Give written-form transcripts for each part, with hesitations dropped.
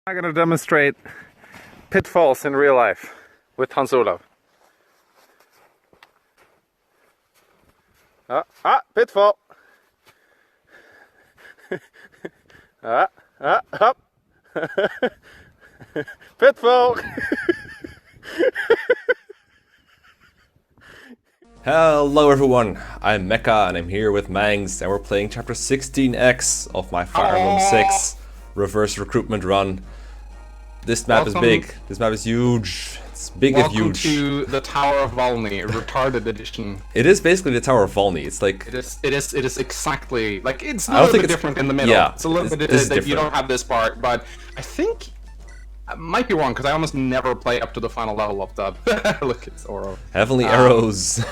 I'm going to demonstrate pitfalls in real life with Hans Olav. Pitfall! Up! Pitfall! Hello everyone, I'm Mekkah and I'm here with Mangs and we're playing chapter 16X of my Fire Emblem 6 Reverse Recruitment run. This map is big, this map is huge, it's big and huge. Welcome to the Tower of Valny, retarded edition. It is basically the Tower of Valny, it's like... It is exactly, like it's a little bit different in the middle. Yeah, it's a little bit different. You don't have this part, but I think... I might be wrong, because I almost never play up to the final level of that. Look, it's Oro. Heavenly arrows.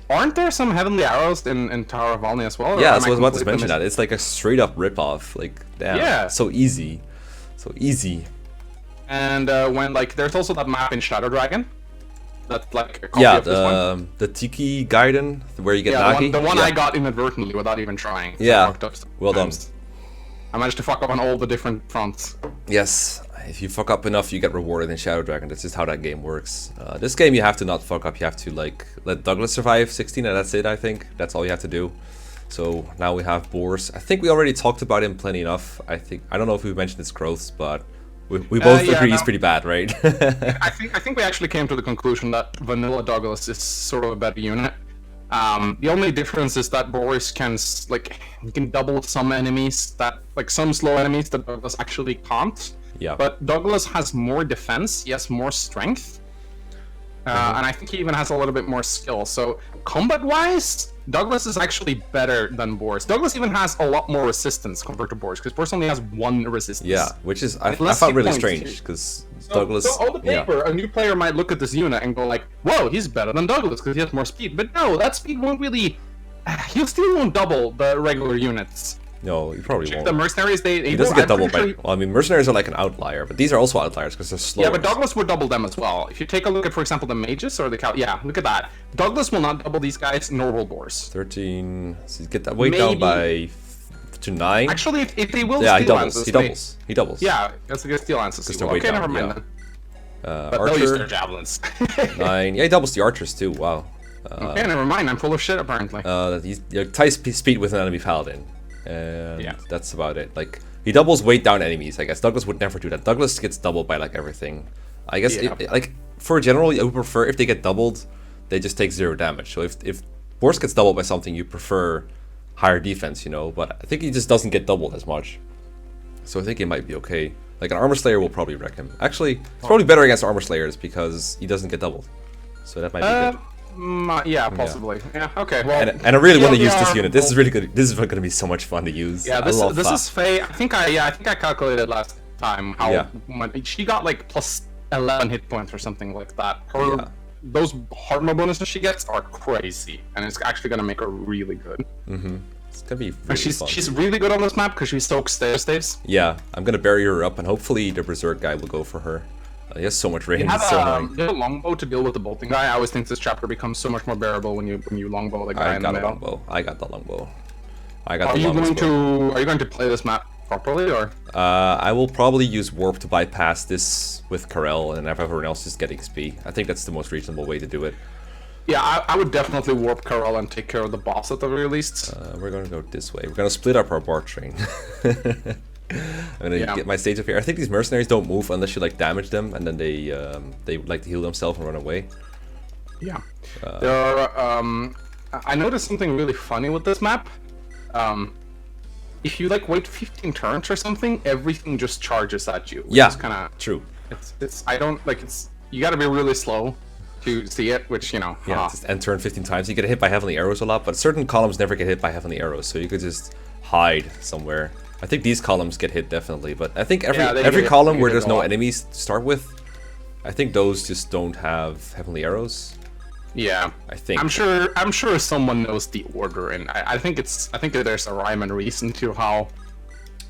Aren't there some heavenly arrows in Tower of Valny as well? Yeah, so I was about to mention that. It's like a straight up rip-off. Like, damn, yeah. So easy. So easy. And when, like, there's also that map in Shadow Dragon. That's like a copy of this one. The Tiki Gaiden, where you get Nagi. The one I got inadvertently without even trying. Yeah, well done. I managed to fuck up on all the different fronts. Yes, if you fuck up enough, you get rewarded in Shadow Dragon. That's just how that game works. This game, you have to not fuck up. You have to like let Douglas survive 16, and that's it. I think that's all you have to do. So now we have Boars. I think we already talked about him plenty enough. I don't know if we mentioned his growths, but we both agree he's pretty bad, right? I think we actually came to the conclusion that Vanilla Douglas is sort of a better unit. The only difference is that Boris can double some enemies that some slow enemies that Douglas actually can't. Yeah. But Douglas has more defense, he has more strength, and I think he even has a little bit more skill. So combat-wise, Douglas is actually better than Boris. Douglas even has a lot more resistance compared to Boris, because Boris only has one resistance. Yeah, which is I found really strange, because Douglas... So on the paper, a new player might look at this unit and go like, whoa, he's better than Douglas because he has more speed. But no, that speed won't really... He still won't double the regular units. No, he probably won't. The mercenaries, he doesn't get doubled by... Well, I mean, mercenaries are like an outlier, but these are also outliers because they're slower. Yeah, but Douglas would double them as well. If you take a look at, for example, the mages or the yeah, look at that. Douglas will not double these guys, nor will Boris. 13... So get that weight down by... to 9? Actually, if they will yeah, steal lances, he doubles. Yeah, that's against steel lances. Okay, never mind then. But Archer, they'll use their javelins. 9. Yeah, he doubles the archers too. Wow. Okay, never mind. I'm full of shit apparently. He's ties speed with an enemy paladin, and that's about it. Like he doubles weight down enemies. I guess Douglas would never do that. Douglas gets doubled by like everything. I guess like for a general, I would prefer if they get doubled, they just take 0 damage. So if Boris gets doubled by something, you prefer higher defense, you know. But I think he just doesn't get doubled as much. So I think it might be okay. Like an Armor Slayer will probably wreck him. Actually, it's probably better against Armor Slayers because he doesn't get doubled. So that might be good. Yeah, possibly. Yeah, okay. Well, and I really want to use this unit. This is really good. This is going to be so much fun to use. Yeah, this is Faye. I think I calculated last time how she got like plus 11 hit points or something like that. Those hard mode bonuses she gets are crazy, and it's actually going to make her really good. It's gonna be really fun. She's really good on this map because she soaks staves. Yeah, I'm gonna bury her up, and hopefully the Berserk guy will go for her. He has so much range. You have a longbow to deal with the bolting guy. I always think this chapter becomes so much more bearable when you longbow the guy in the middle. I got the longbow. Are you going to play this map properly, or? I will probably use warp to bypass this with Karel, and have everyone else just get XP. I think that's the most reasonable way to do it. Yeah, I would definitely warp Karel and take care of the boss at the very least. We're gonna go this way. We're gonna split up our bar train. I'm gonna get my stage up here. I think these mercenaries don't move unless you like damage them, and then they like to heal themselves and run away. Yeah. There are, I noticed something really funny with this map. If you like wait 15 turns or something, everything just charges at you. Yeah. It's kind of true. You gotta be really slow to see it, which, you know. Yeah, just end turn 15 times. You get hit by heavenly arrows a lot, but certain columns never get hit by heavenly arrows, so you could just hide somewhere. I think these columns get hit definitely, but I think every column where there's no enemies to start with, I think those just don't have heavenly arrows. Yeah, I think. I'm sure someone knows the order, and I think that there's a rhyme and reason to how,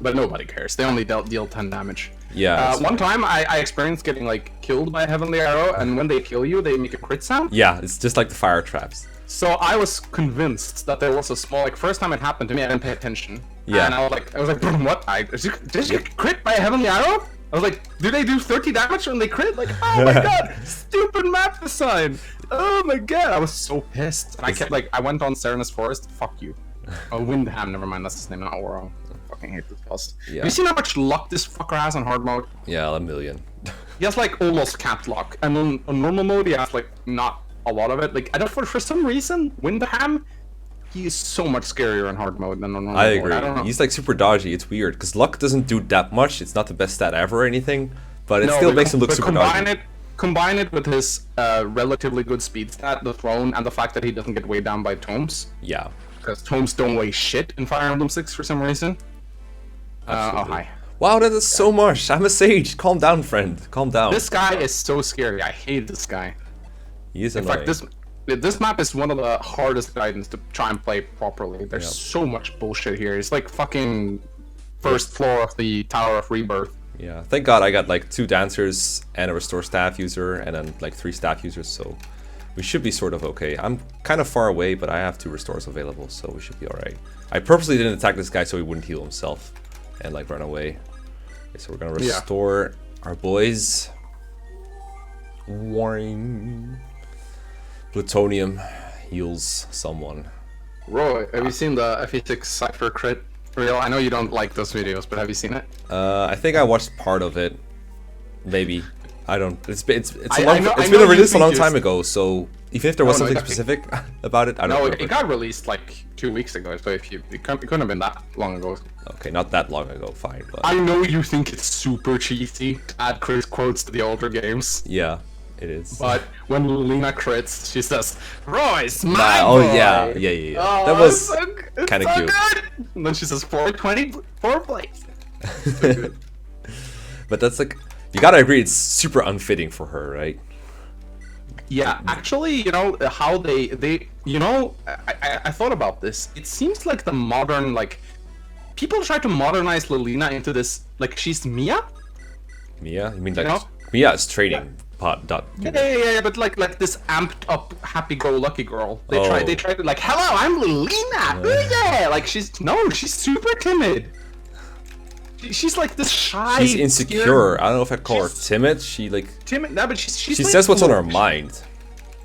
but nobody cares. They only deal 10 damage. Yeah. One time I experienced getting like killed by a heavenly arrow, and when they kill you, they make a crit sound. Yeah, it's just like the fire traps. So I was convinced that there was a small, like, first time it happened to me, I didn't pay attention. Yeah. And I was like, what? Did you get crit by a heavenly arrow? I was like, do they do 30 damage when they crit? Like, oh my god, stupid map design. Oh my god, I was so pissed. And I kept like, I went on Serenus Forest. Fuck you. Oh, Windham, never mind, that's his name, not Oro. I fucking hate this boss. Yeah. Have you seen how much luck this fucker has on hard mode? Yeah, a million. He has like almost capped luck, and on normal mode he has like not a lot of it. Like, I don't, for some reason, Windham, he is so much scarier in hard mode than on normal mode. I agree. He's like super dodgy. It's weird because luck doesn't do that much. It's not the best stat ever or anything, but it still makes him look super dodgy. Combine it with his relatively good speed stat, the throne, and the fact that he doesn't get weighed down by tomes. Yeah. Because tomes don't weigh shit in Fire Emblem 6 for some reason. Oh, hi. Wow, that is so much. I'm a sage. Calm down, friend. Calm down. This guy is so scary. I hate this guy. He is annoying. In fact, this map is one of the hardest guidance to try and play properly. There's so much bullshit here. It's like fucking first floor of the Tower of Rebirth. Yeah, thank God I got like 2 dancers and a restore staff user and then like 3 staff users, so we should be sort of okay. I'm kind of far away, but I have 2 restores available, so we should be alright. I purposely didn't attack this guy so he wouldn't heal himself and like run away. Okay, so we're gonna restore our boys. Warring. Plutonium heals someone. Roy, have you seen the FE6 Cypher crit reel? I know you don't like those videos, but have you seen it? I think I watched part of it. Maybe. I don't. It's been released a long time ago, so even if there was something specific about it, I don't know. No, it got released like 2 weeks ago, so it couldn't have been that long ago. Okay, not that long ago, fine. But... I know you think it's super cheesy to add crit quotes to the older games. Yeah, it is. But when Lena crits, she says, "Roy's my boy." Oh yeah. Oh, that was kind of cute. Good. And then she says, 424 plates. So good. But that's like, you gotta agree, it's super unfitting for her, right? Yeah, actually, you know, how they you know, I thought about this. It seems like the modern, like, people try to modernize Lilina into this, like, she's Mia? Mia? You mean like, Mia is trading pot dot. Yeah, but like this amped up happy-go-lucky girl. They tried to like, hello, I'm Lilina! Yeah! Like, she's super timid. She's like this shy. She's insecure. Scared. I don't know if I call her timid. She like timid. No, but she like says what's on her mind.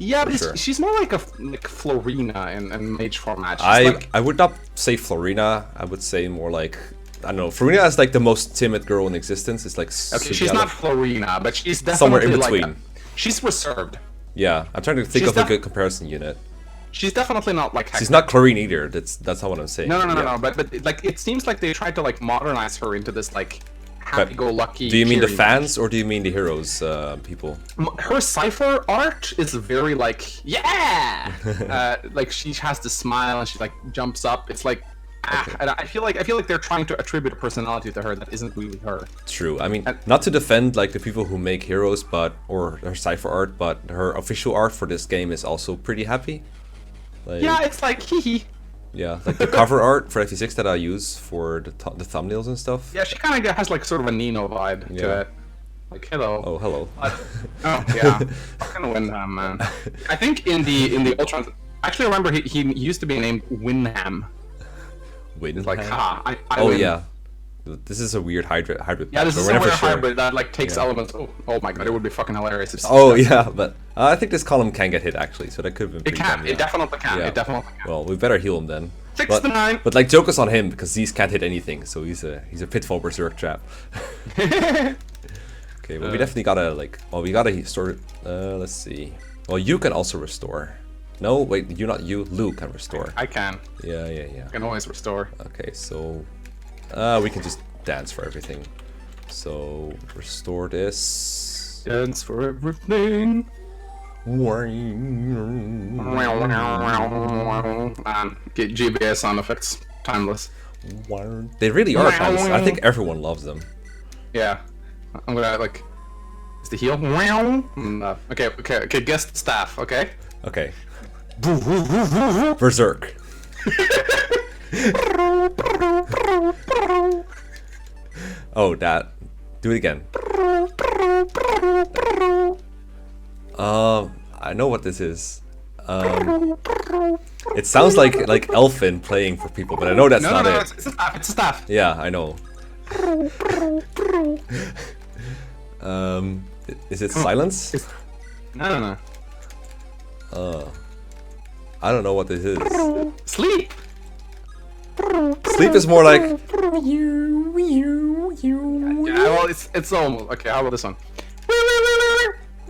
Yeah, but she's more like Florina in Mage format. I would not say Florina. I would say more like, I don't know. Florina is like the most timid girl in existence. It's like okay, she's not Florina, but she's definitely somewhere in between. Like she's reserved. Yeah, I'm trying to think of a good comparison unit. She's definitely not like Hector. She's not Chlorine either. That's not what I'm saying. No. But like it seems like they tried to like modernize her into this like happy-go-lucky. Do you mean the fans or do you mean the heroes people? Her cipher art is very like like she has the smile and she like jumps up. It's like and I feel like they're trying to attribute a personality to her that isn't really her. True. I mean, not to defend like the people who make heroes, or her cipher art, but her official art for this game is also pretty happy. Like, yeah, it's like hee. Yeah, like the cover art for FE6 that I use for the thumbnails and stuff. Yeah, she kind of has like sort of a Nino vibe to it. Like hello. Oh, hello. Oh yeah, fucking Windham, man. I think in the Ultron, actually remember he used to be named Windham. Windham. Like I win. Yeah. This is a weird hybrid. Yeah, this is a weird hybrid that like takes elements. Oh my god, it would be fucking hilarious. Yeah, but I think this column can get hit actually, so that could have been pretty dumb, It definitely can. Yeah. It definitely can. Well, we better heal him then. 6 to 9. But like, joke us on him because these can't hit anything, so he's a pitfall berserk trap. Okay, but we definitely gotta like. Well, we gotta restore. Let's see. Well, you can also restore. No, wait, you. Lou can restore. I can. Yeah. I can always restore. Okay, so we can just dance for everything. So restore this. Dance for everything. Get GBA sound effects. Timeless. They really are timeless. I think everyone loves them. Yeah. I'm gonna like. Is the heal? Okay. Guess the staff. Okay. Okay. Berserk. Oh, that. Do it again. I know what this is. It sounds like Elfin playing for people, but I know that's not it. It's a staff. Yeah, I know. Is it silence? No. I don't know what this is. Sleep. Sleep is more like. Yeah, well, it's almost okay. How about this one?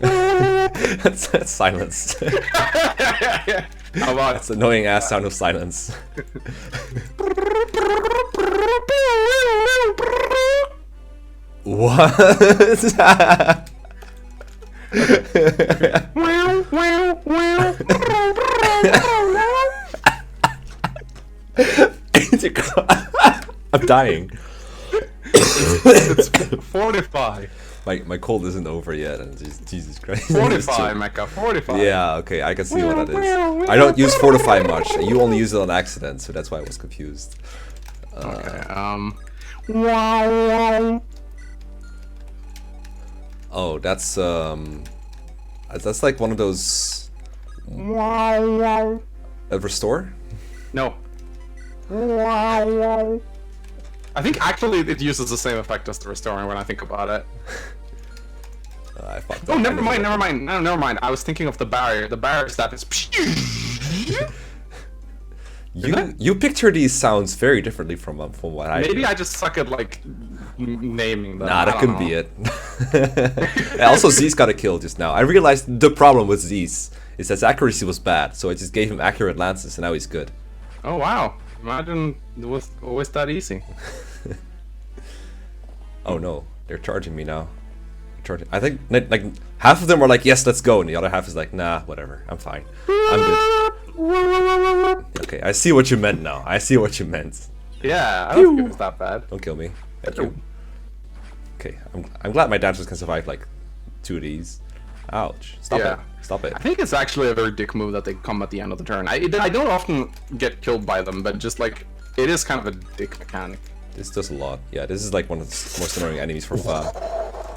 That's silence. How about That's annoying ass sound of silence. What? I'm dying. It's 45. My cold isn't over yet, and Jesus Christ. 45, Mekkah. 45. Yeah, okay, I can see what that is. I don't use fortify much. You only use it on accident, so that's why I was confused. Okay. Oh, that's like one of those. Restore? No. I think actually it uses the same effect as the restoring when I think about it. I fucked Oh, up. never mind. No, never mind. I was thinking of the barrier. The barrier stat is. You picture these sounds very differently from what I do. Maybe I just suck at like naming them. Nah, that couldn't be it. Also, Z's got a kill just now. I realized the problem with Z's is that his accuracy was bad, so I just gave him accurate lances, and now he's good. Oh wow! Imagine it was always that easy. Oh no, they're charging me now. I think like half of them are like, yes, let's go, and the other half is like, nah, whatever, I'm fine, I'm good. Okay, I see what you meant now. I see what you meant. Yeah, I don't think it was that bad. Don't kill me. Thank you. Okay, I'm glad my dancers can survive like 2 of these. Ouch. Stop it. Stop it. I think it's actually a very dick move that they come at the end of the turn. I don't often get killed by them, but just like, it is kind of a dick mechanic. This does a lot. Yeah, this is like one of the most annoying enemies for FA.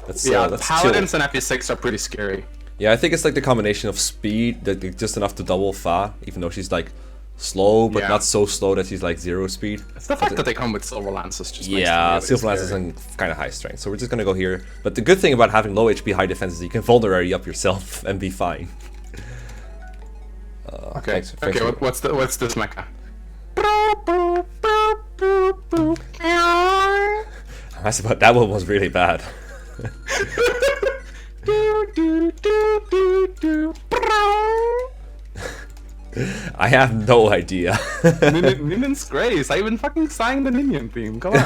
Let's Paladins and FE6 are pretty scary. Yeah, I think it's like the combination of speed, that just enough to double FA, even though she's like slow, but not so slow that she's like 0 speed. It's the fact that they come with silver lances just makes yeah, them really silver lances and kind of high strength. So we're just gonna go here. But the good thing about having low HP, high defense is you can vulnerary up yourself and be fine. Okay. What's this Mekkah? That's about that one was really bad. I have no idea. Ninion's Grace. I even fucking sang the Ninion theme. Come on.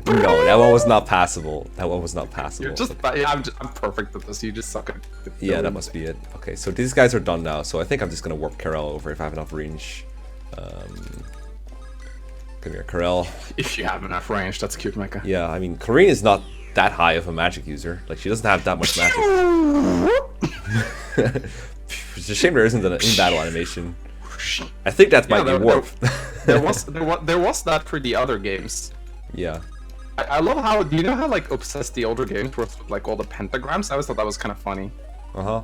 No, that one was not passable. That one was not passable. I'm perfect at this. You just suck at it. Yeah, that must be it. Okay, so these guys are done now. So I think I'm just gonna warp Karel over if I have enough range. Come here, Karel. If you have enough range, that's cute, Mekkah. Yeah, I mean, Kareen is not that high of a magic user. Like, she doesn't have that much magic. It's a shame there isn't an in-battle animation. I think that might be warp. There was that for the other games. Yeah. I love how, do you know how like obsessed the older games were with like all the pentagrams? I always thought that was kind of funny. Uh-huh.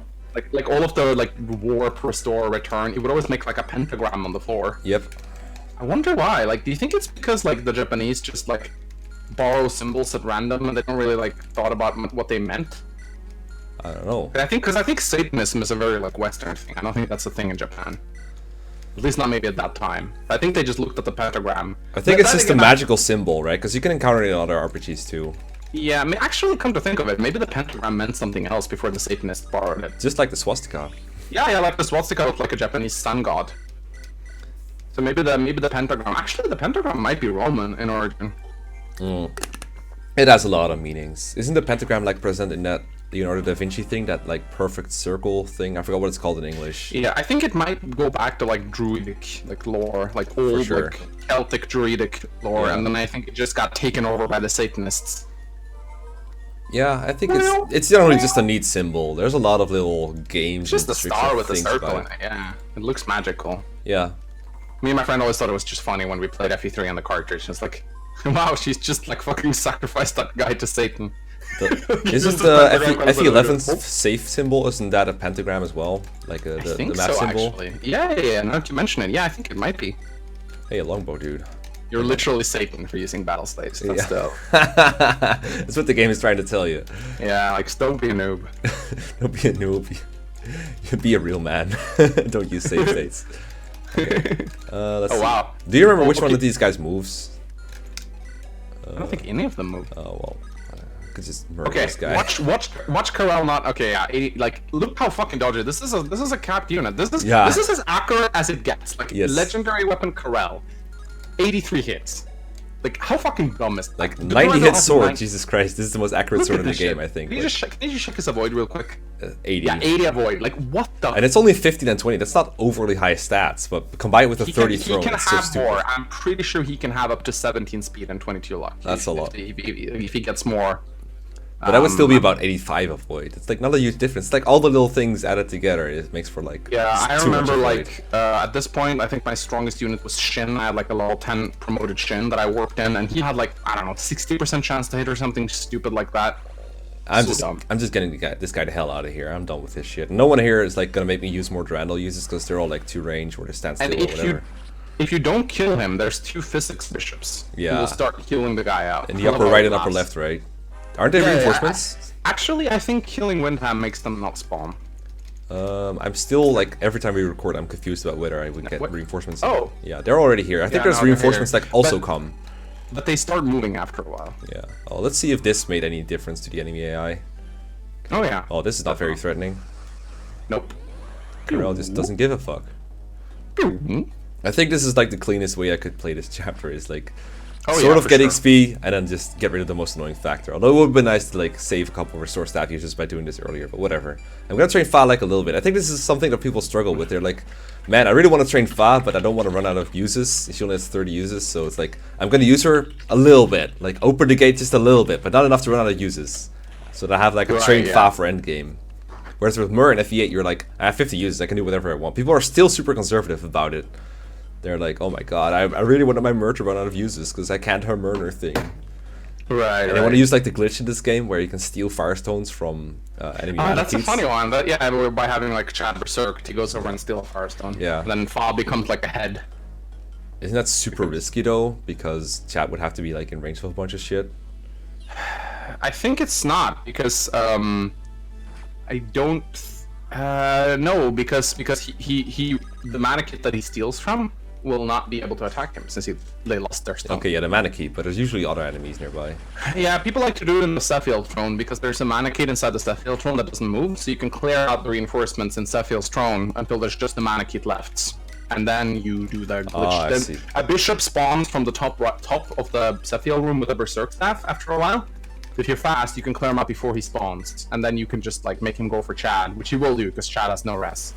Like all of the like warp, restore, return, it would always make like a pentagram on the floor. Yep. I wonder why. Like, do you think it's because like the Japanese just like borrow symbols at random and they don't really like thought about what they meant? I don't know. I think Satanism is a very like Western thing. I don't think that's a thing in Japan. At least not maybe at that time. I think they just looked at the pentagram. I think it's just a magical symbol, right? Because you can encounter it in other RPGs too. Yeah, I mean, actually, come to think of it, maybe the pentagram meant something else before the Satanists borrowed it. Just like the swastika. Yeah, like the swastika looked like a Japanese sun god. So maybe the pentagram. Actually, the pentagram might be Roman in origin. It has a lot of meanings. Isn't the pentagram like present in that Leonardo da Vinci thing, that like perfect circle thing? I forgot what it's called in English. Yeah, I think it might go back to like druidic like lore, like old like Celtic druidic lore, and then I think it just got taken over by the Satanists. Yeah, I think it's generally just a neat symbol. There's a lot of little games. It's just a star with a circle in it. Yeah, it looks magical. Yeah. Me and my friend always thought it was just funny when we played FE3 on the cartridge. It's like, wow, she's just like fucking sacrificed that guy to Satan. Isn't the FE11 safe symbol, isn't that a pentagram as well? Like the map symbol? Actually. Yeah, now that you mention it, yeah, I think it might be. Hey, a longbow dude. You're literally Satan for using battle slaves. That's still. That's what the game is trying to tell you. Yeah, like don't be a noob. Don't be a noob. Be a real man. Don't use save states. Okay. Let's see. Wow. Do you remember which one of these guys moves? I don't think any of them move. Oh well. I could just murder this guy. Watch Karel not. Okay, yeah. 80, like, look how fucking dodgy. This is a capped unit. This is as accurate as it gets. Like legendary weapon Karel, 83 hits. Like, how fucking dumb is that? Like 90 hit sword. Jesus Christ, this is the most accurate sword in the game, I think. Can you just check his avoid real quick? 80. Yeah, 80 avoid. Like, what the? And it's only 15 and 20. That's not overly high stats, but combined with a 30 throw, he can it's have so stupid. more. I'm pretty sure he can have up to 17 speed and 22 luck. That's a lot. If he gets more. But that would still be about 85 avoid. It's like not a huge difference. It's like all the little things added together, it makes for like. Yeah, I remember like at this point, I think my strongest unit was H.U.S.B.A.N.D.O. I had like a level 10 promoted H.U.S.B.A.N.D.O. that I worked in, and he had like, I don't know, 60% chance to hit or something stupid like that. I'm just getting this guy the hell out of here. I'm done with this shit. No one here is like gonna make me use more Durandal uses because they're all like 2 range or they stand still or whatever. If you don't kill him, there's 2 physics bishops. Yeah. Who will start killing the guy out. In the upper right and upper left, right? Aren't they reinforcements? Actually, I think killing Windham makes them not spawn. I'm still like every time we record, I'm confused about whether I would get reinforcements. Oh, yeah, they're already here. I think there's reinforcements that also come. But they start moving after a while. Yeah. Oh, let's see if this made any difference to the enemy AI. Oh yeah. Oh, this is not very threatening. Nope. Karel just doesn't give a fuck. I think this is like the cleanest way I could play this chapter. Is like. Sort of get XP and then just get rid of the most annoying factor. Although it would have been nice to like save a couple of restore staff users by doing this earlier, but whatever. I'm gonna train Fa like a little bit. I think this is something that people struggle with. They're like, man, I really want to train Fa, but I don't want to run out of uses. She only has 30 uses, so it's like I'm gonna use her a little bit, like open the gate just a little bit, but not enough to run out of uses. So that I have like a trained Fa for endgame. Whereas with Myr and FE8, you're like, I have 50 uses, I can do whatever I want. People are still super conservative about it. They're like, oh my god, I really wanted my Myr to run out of uses because I can't her murder thing. Right. And I want to use like the glitch in this game where you can steal Firestones from enemy that's a funny one. By having like Chad Berserk, he goes over and steals a Firestone. Yeah. And then Fa becomes like a head. Isn't that super risky though? Because Chad would have to be like in range of a bunch of shit. I think it's not because I don't no because he the mana kit that he steals from will not be able to attack him since they lost their stone. Okay, yeah, the mana key, but there's usually other enemies nearby. Yeah, people like to do it in the Sephiel throne because there's a mana key inside the Sephiel throne that doesn't move, so you can clear out the reinforcements in Sephiel's throne until there's just a mana key left. And then you do the glitch. Then a bishop spawns from the top of the Sephiel room with a berserk staff after a while. If you're fast, you can clear him out before he spawns, and then you can just like make him go for Chad, which he will do because Chad has no res.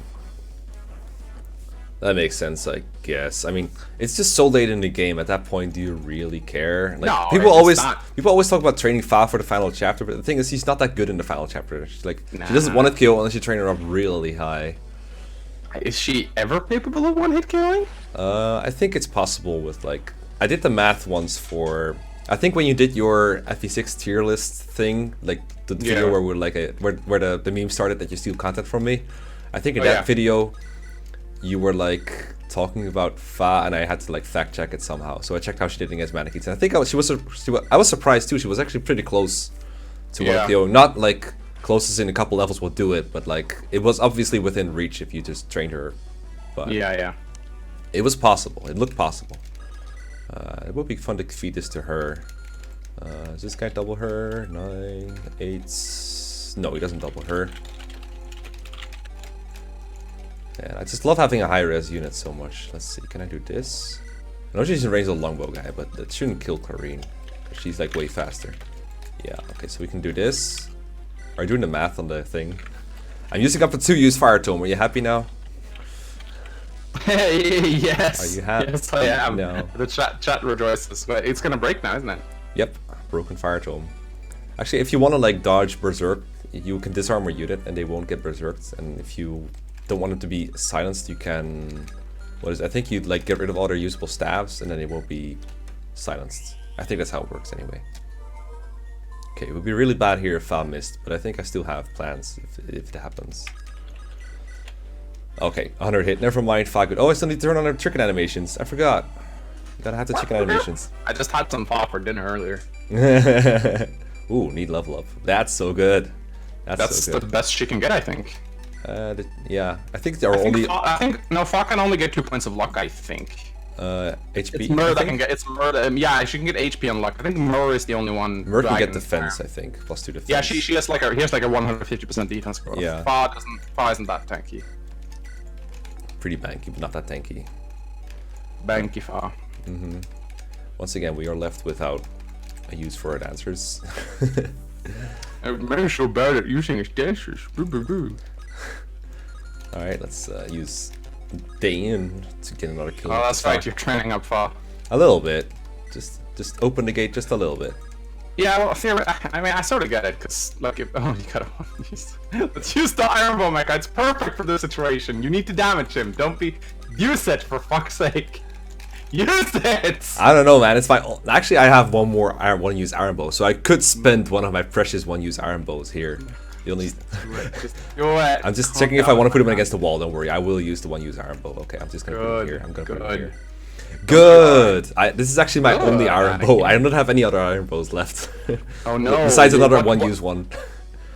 That makes sense, I guess. I mean, it's just so late in the game. At that point, do you really care? Like, no, people always talk about training Fa for the final chapter, but the thing is, he's not that good in the final chapter. She's like, she doesn't want to kill unless you train her up really high. Is she ever capable of one-hit killing? I think it's possible with like, I did the math once for. I think when you did your FE6 tier list thing, like the video where we're like where the meme started that you steal content from me, I think in that video you were like talking about Fa, and I had to like fact check it somehow. So I checked how she did against mana keys, and I think I was surprised too. She was actually pretty close to what Theo, not like closest in a couple levels will do it, but like it was obviously within reach if you just trained her. But it was possible. It looked possible. It would be fun to feed this to her. Does this guy double her? 9, 8. No, he doesn't double her. Yeah, I just love having a high res unit so much. Let's see, can I do this? I know she's in range of the longbow guy, but that shouldn't kill Clarine. She's like way faster. Yeah, okay, so we can do this. Are you doing the math on the thing? I'm using up to 2 use Fire Tome. Are you happy now? Yes. Are you happy? Yes, I am. No. The chat rejoices. But it's gonna break now, isn't it? Yep. Broken Fire Tome. Actually, if you want to like dodge Berserk, you can disarm a unit and they won't get Berserked. And if you don't want them to be silenced, you can. I think you'd like get rid of all their usable staves and then they won't be silenced. I think that's how it works anyway. Okay, it would be really bad here if Fa missed, but I think I still have plans if it happens. Okay, 100 hit. Never mind. 5 good. Oh, I still need to turn on our chicken animations. I forgot. Gotta have the chicken animations. I just had some pho for dinner earlier. Ooh, need level up. That's so good. That's so good. The best she can get, I think. Yeah, I think there are only. I think no, Pho can only get 2 points of luck. I think. HP. It's Mur that can get. It's Mur. Yeah, she can get HP and luck. I think Mur is the only one. Mur can get defense. I think +2 defense. Yeah, she has like he has like a 150% defense score. Yeah. Pho isn't that tanky. Pretty banky, but not that tanky. Banky Pho. Once again, we are left without a use for our answers. Man's so bad at using his dancers. Alright, let's use Dan to get another kill. Oh, that's right, you're training up Pho. A little bit. Just open the gate just a little bit. Yeah, well, I mean, I sort of get it, because, look, if, oh, you gotta use... Let's use the Iron Bow Mecha, it's perfect for this situation. You need to damage him, don't be... Use it, for fuck's sake. Use it! I don't know, man, it's fine. Actually, I have one more one-use Iron Bow, so I could spend one of my precious one-use Iron Bows here. The only... Just do it. I'm just checking if I want to put him against the wall, don't worry. I will use the one-use Iron Bow. Okay, I'm just gonna put him here. I'm gonna put him here. Good! This is actually my only Iron Bow. I don't have any other Iron Bows left. Oh no. Besides another one-use one.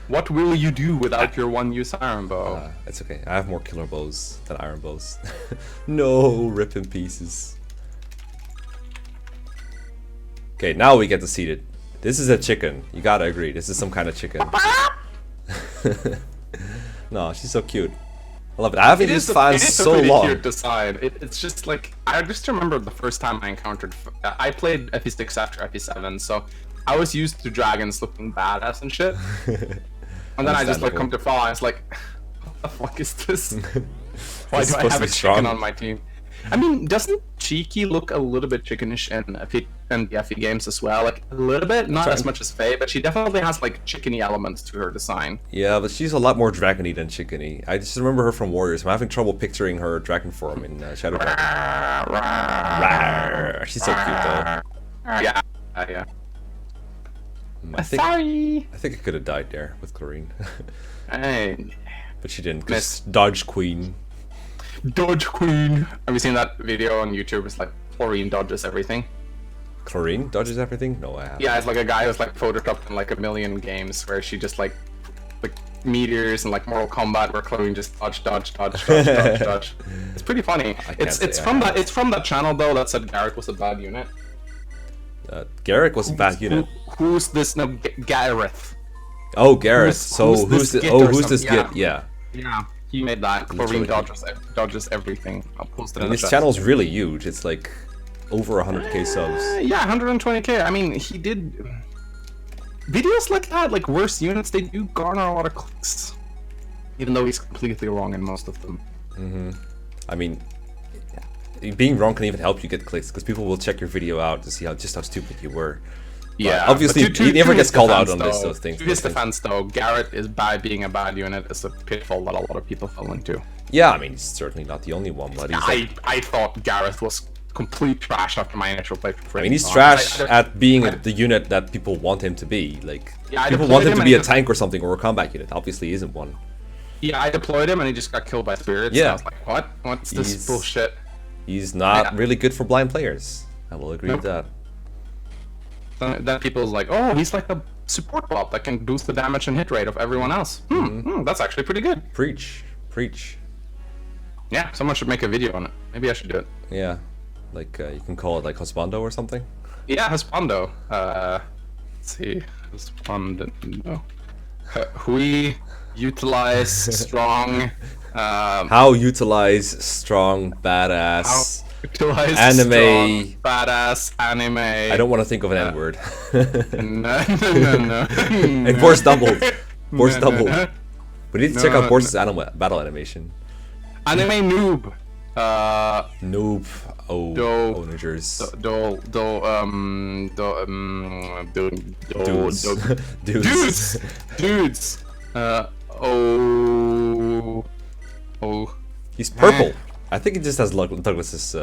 What will you do without your one-use Iron Bow? It's okay. I have more killer bows than Iron Bows. No, rip in pieces. Okay, now we get to see it. This is a chicken. You gotta agree. This is some kind of chicken. No, she's so cute. I love it. I haven't used fans so long. It's a pretty cute design. It's just like, I just remember the first time I encountered... I played FE6 after FE7, so I was used to dragons looking badass and shit. And then I just like come to Pho, and it's like, what the fuck is this? Why do I have a chicken on my team? I mean, doesn't Cheeky look a little bit chickenish in the FE games as well? Like, a little bit, not as much as Faye, but she definitely has, like, chickeny elements to her design. Yeah, but she's a lot more dragony than chickeny. I just remember her from Warriors. I'm having trouble picturing her dragon form in Shadow Dragon. She's so cute, though. Yeah, yeah. I think I could have died there with Chlorine. Hey. But she didn't, because Dodge Queen. Dodge Queen. Have you seen that video on YouTube? It's like Chlorine dodges everything. Chlorine dodges everything? No, I haven't. Yeah, it's like a guy who's like photoshopped in like 1,000,000 games where she just like meteors and like Mortal Kombat where Chlorine just dodge. It's pretty funny. It's from that channel though that said Gareth was a bad unit. Gareth was a bad unit. Who's this? No, Gareth. Oh, Gareth. Who's this Git? Yeah. Yeah. He made that. Chlorine dodges everything. I'll post it in the chat. His channel's really huge. It's like over 100k subs. Yeah, 120k. I mean, he did videos like that, like worse units. They do garner a lot of clicks, even though he's completely wrong in most of them. I mean, being wrong can even help you get clicks because people will check your video out to see how stupid you were. Yeah, but obviously he never gets called out on those things. To his defense, though, Gareth is being a bad unit is a pitfall that a lot of people fell into. Yeah, I mean, he's certainly not the only one, but I thought Gareth was complete trash after my initial playthrough. I mean, he's trash at being the unit that people want him to be. Like, people want him to be a tank or something, or a combat unit. Obviously, he isn't one. Yeah, I deployed him and he just got killed by spirits. Yeah. I was like, what? What's this bullshit? He's not really good for blind players. I will agree with that. Then people's like, oh, he's like a support bot that can boost the damage and hit rate of everyone else. That's actually pretty good. Preach. Yeah, someone should make a video on it. Maybe I should do it. Yeah, like you can call it like H.U.S.B.A.N.D.O or something. Yeah, H.U.S.B.A.N.D.O. Let's see, H.U.S.B.A.N.D.O. We utilize strong. How utilize strong badass. Anime, strong, badass anime. I don't want to think of an N-word. No. Hey, Boris doubled. We need to check out Boris's battle animation. Anime noob. Noob. Onagers. Dudes. He's purple. I think he just has Douglas's.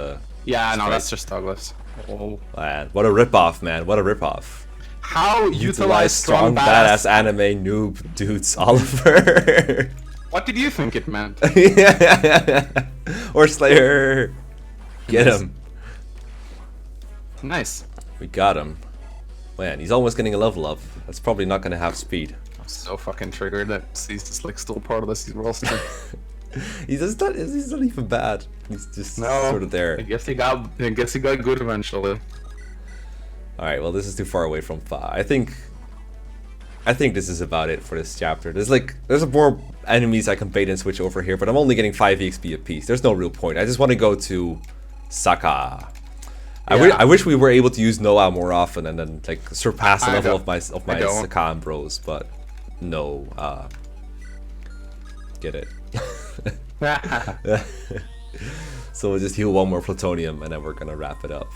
Yeah, no, that's just Douglas. Oh man, what a ripoff, man! What a ripoff. How utilize strong badass anime noob dudes, Oliver? What did you think it meant? Or Slayer. Get him. Nice. We got him. Man, he's almost getting a level up. That's probably not gonna have speed. I'm so fucking triggered that he's just like still part of this roster. He's not even bad. He's just sort of there. I guess he got good eventually. Alright, well this is too far away from Fa. I think this is about it for this chapter. There's more enemies I can bait and switch over here, but I'm only getting 5 EXP apiece. There's no real point. I just want to go to Saka. I wish we were able to use Noah more often and then like surpass the level of my Saka and bros, but no. Get it. So we'll just heal one more plutonium and then we're gonna wrap it up.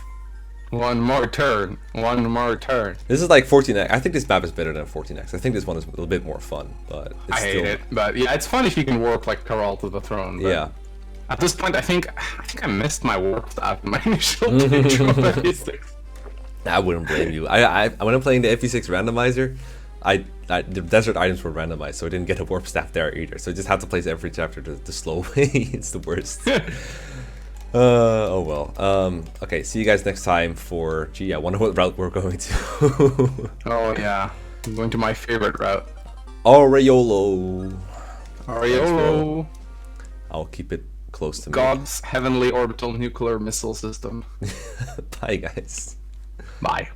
One more turn. This is like 14x. I think this map is better than 14x. I think this one is a little bit more fun, but it's hate it. But yeah, it's fun if you can warp like Karel to the throne. Yeah. At this point, I think I missed my warp stat in my initial playthrough of FE6. I wouldn't blame you. When I'm playing the FE6 randomizer, the desert items were randomized, so I didn't get a warp staff there either. So I just had to place every chapter the slow way. It's the worst. Oh well. Okay, see you guys next time for... Gee, I wonder what route we're going to. Oh yeah, I'm going to my favorite route. Aureolo. I'll keep it close to me. God's heavenly orbital nuclear missile system. Bye guys. Bye.